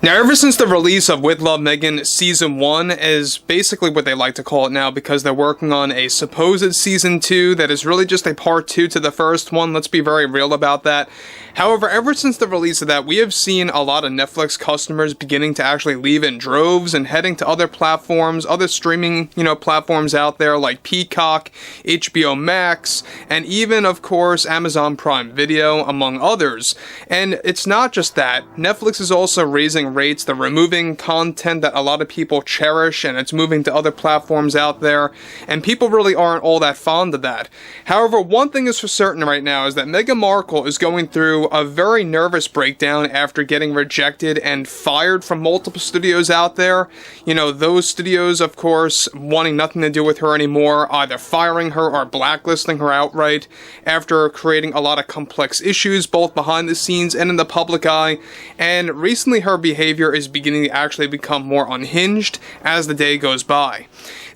Now, ever since the release of With Love, Meghan Season 1 is basically what they like to call it now, because they're working on a supposed Season 2 that is really just a Part 2 to the first one. Let's be very real about that. However, ever since the release of that, we have seen a lot of Netflix customers beginning to actually leave in droves and heading to other platforms, other streaming, platforms out there like Peacock, HBO Max, and even, of course, Amazon Prime Video, among others. And it's not just that. Netflix is also raising rates. They're removing content that a lot of people cherish, and it's moving to other platforms out there, and people really aren't all that fond of that. However, one thing is for certain right now is that Meghan Markle is going through a very nervous breakdown after getting rejected and fired from multiple studios out there. Those studios, of course, wanting nothing to do with her anymore, either firing her or blacklisting her outright after creating a lot of complex issues both behind the scenes and in the public eye. And recently her behavior is beginning to actually become more unhinged as the day goes by.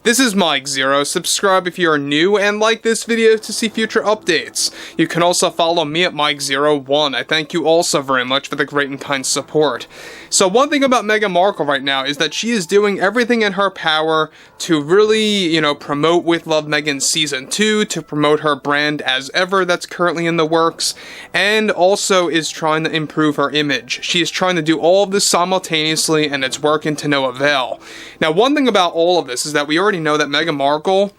This is Mike Zero. Subscribe if you are new and like this video to see future updates. You can also follow me at Mike01. I thank you also very much for the great and kind support. So one thing about Meghan Markle right now is that she is doing everything in her power to really, promote With Love Meghan Season 2, to promote her brand as ever that's currently in the works, and also is trying to improve her image. She is trying to do all of this simultaneously, and it's working to no avail. Now, one thing about all of this is that we already know that Meghan Markle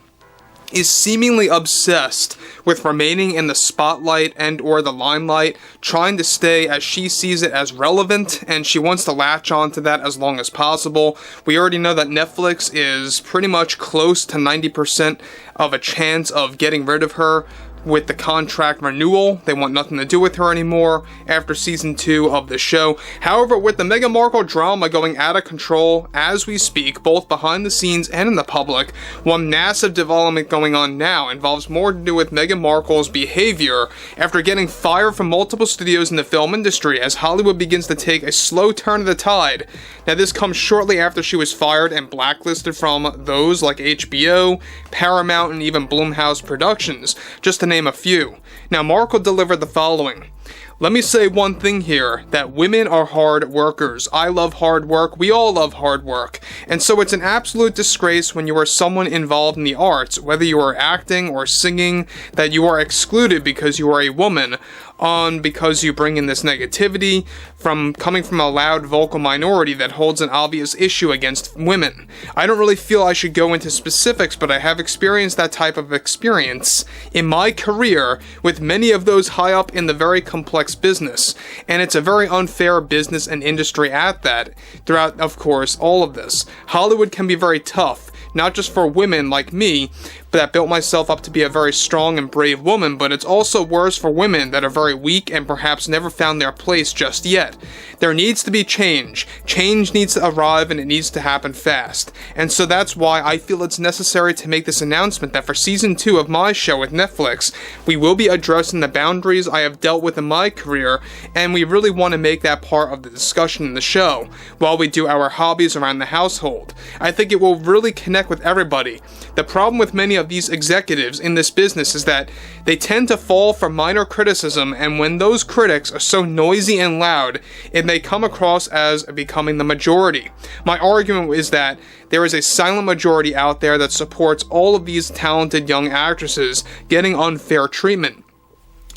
is seemingly obsessed with remaining in the spotlight and or the limelight, trying to stay, as she sees it, as relevant, and she wants to latch on to that as long as possible. We already know that Netflix is pretty much close to 90% of a chance of getting rid of her with the contract renewal. They want nothing to do with her anymore after Season 2 of the show. However, with the Meghan Markle drama going out of control as we speak, both behind the scenes and in the public, one massive development going on now involves more to do with Meghan Markle's behavior after getting fired from multiple studios in the film industry as Hollywood begins to take a slow turn of the tide. Now, this comes shortly after she was fired and blacklisted from those like HBO, Paramount, and even Blumhouse Productions, just to name a few. Now, Markle delivered the following. Let me say one thing here, that women are hard workers. I love hard work. We all love hard work. And so it's an absolute disgrace when you are someone involved in the arts, whether you are acting or singing, that you are excluded because you are a woman, because you bring in this negativity coming from a loud vocal minority that holds an obvious issue against women. I don't really feel I should go into specifics, but I have experienced that type of experience in my career with many of those high up in the very complex business, and it's a very unfair business and industry at that. Throughout, of course, all of this, Hollywood can be very tough, not just for women like me, but that built myself up to be a very strong and brave woman, but it's also worse for women that are very weak and perhaps never found their place just yet. There needs to be change. Change needs to arrive, and it needs to happen fast. And so that's why I feel it's necessary to make this announcement that for Season 2 of my show with Netflix, we will be addressing the boundaries I have dealt with in my career, and we really want to make that part of the discussion in the show, while we do our hobbies around the household. I think it will really connect with everybody. The problem with many of these executives in this business is that they tend to fall for minor criticism, and when those critics are so noisy and loud, it may come across as becoming the majority. My argument is that there is a silent majority out there that supports all of these talented young actresses getting unfair treatment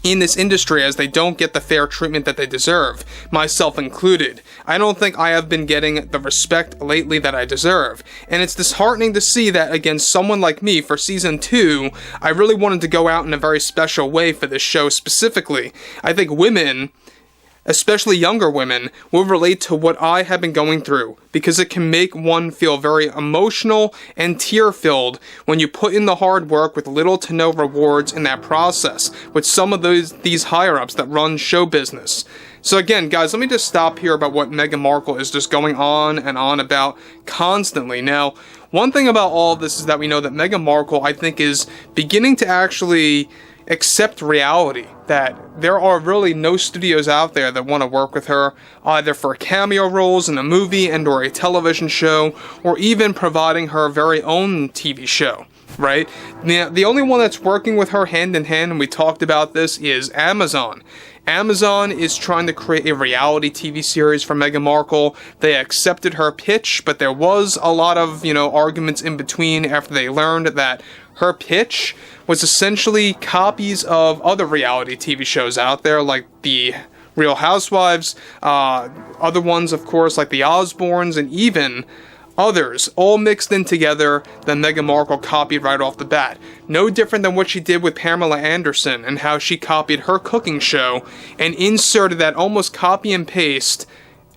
in this industry, as they don't get the fair treatment that they deserve, myself included. I don't think I have been getting the respect lately that I deserve, and it's disheartening to see that against someone like me for Season 2, I really wanted to go out in a very special way for this show specifically. I think women, especially younger women, will relate to what I have been going through, because it can make one feel very emotional and tear-filled when you put in the hard work with little to no rewards in that process, with some of these higher-ups that run show business. So again, guys, let me just stop here about what Meghan Markle is just going on and on about constantly. Now, one thing about all of this is that we know that Meghan Markle, I think, is beginning to actually accept reality, that there are really no studios out there that want to work with her, either for cameo roles in a movie and or a television show, or even providing her very own TV show, right? Now, the only one that's working with her hand in hand, and we talked about this, is Amazon. Amazon is trying to create a reality TV series for Meghan Markle. They accepted her pitch, but there was a lot of, arguments in between after they learned that her pitch was essentially copies of other reality TV shows out there, like the Real Housewives, other ones, of course, like the Osbournes, and even others, all mixed in together that Meghan Markle copied right off the bat. No different than what she did with Pamela Anderson and how she copied her cooking show and inserted that almost copy and paste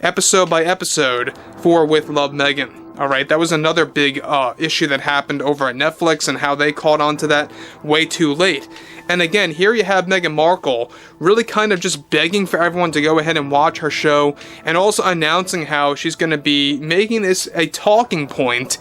episode by episode for With Love Meghan. Alright, that was another big issue that happened over at Netflix and how they caught on to that way too late. And again, here you have Meghan Markle really kind of just begging for everyone to go ahead and watch her show, and also announcing how she's going to be making this a talking point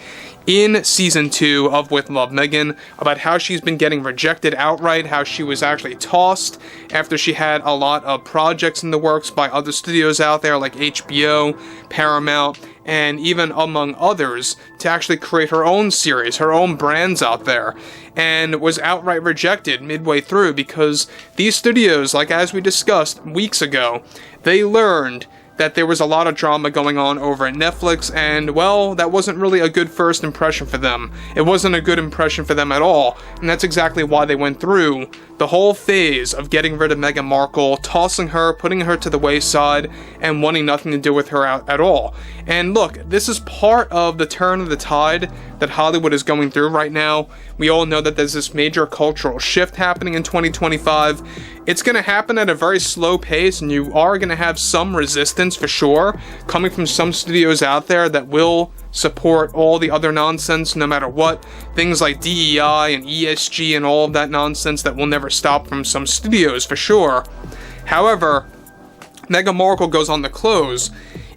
in season 2 of With Love Meghan, about how she's been getting rejected outright, how she was actually tossed after she had a lot of projects in the works by other studios out there like HBO, Paramount, and even among others, to actually create her own series, her own brands out there, and was outright rejected midway through because these studios, like as we discussed weeks ago, they learned that there was a lot of drama going on over at Netflix, and, well, that wasn't really a good first impression for them. It wasn't a good impression for them at all, and that's exactly why they went through the whole phase of getting rid of Meghan Markle, tossing her, putting her to the wayside, and wanting nothing to do with her at all. And look, this is part of the turn of the tide that Hollywood is going through right now. We all know that there's this major cultural shift happening in 2025. It's going to happen at a very slow pace, and you are going to have some resistance for sure, coming from some studios out there that will support all the other nonsense no matter what. Things like DEI and ESG and all of that nonsense that will never stop from some studios for sure. However, Meghan Markle goes on to close.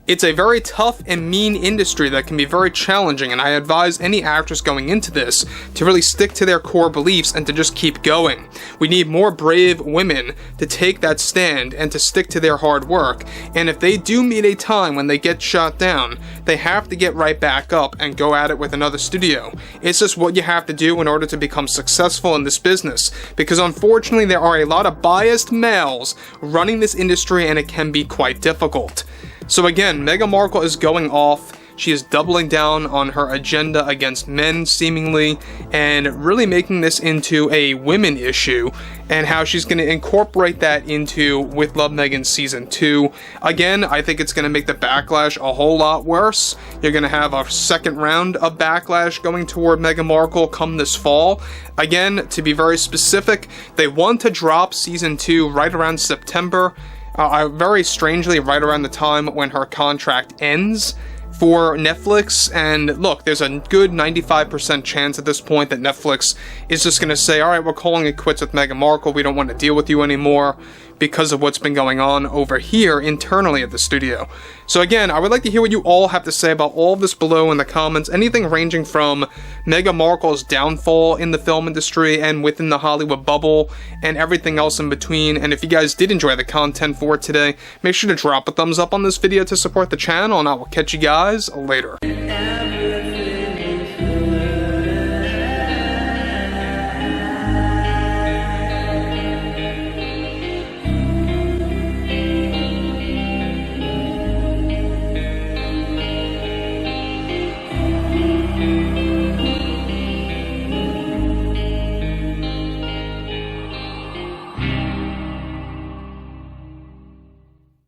It's a very tough and mean industry that can be very challenging, and I advise any actress going into this to really stick to their core beliefs and to just keep going. We need more brave women to take that stand and to stick to their hard work, and if they do meet a time when they get shot down, they have to get right back up and go at it with another studio. It's just what you have to do in order to become successful in this business, because unfortunately there are a lot of biased males running this industry, and it can be quite difficult. So again, Meghan Markle is going off. She is doubling down on her agenda against men, seemingly, and really making this into a women issue, and how she's going to incorporate that into With Love Meghan Season 2. Again, I think it's going to make the backlash a whole lot worse. You're going to have a second round of backlash going toward Meghan Markle come this fall. Again, to be very specific, they want to drop Season 2 right around September. Very strangely, right around the time when her contract ends for Netflix. And look, there's a good 95% chance at this point that Netflix is just going to say, alright, we're calling it quits with Meghan Markle, we don't want to deal with you anymore, because of what's been going on over here internally at the studio. So again, I would like to hear what you all have to say about all of this below in the comments. Anything ranging from Meghan Markle's downfall in the film industry and within the Hollywood bubble, and everything else in between. And if you guys did enjoy the content for today, make sure to drop a thumbs up on this video to support the channel, and I will catch you guys later.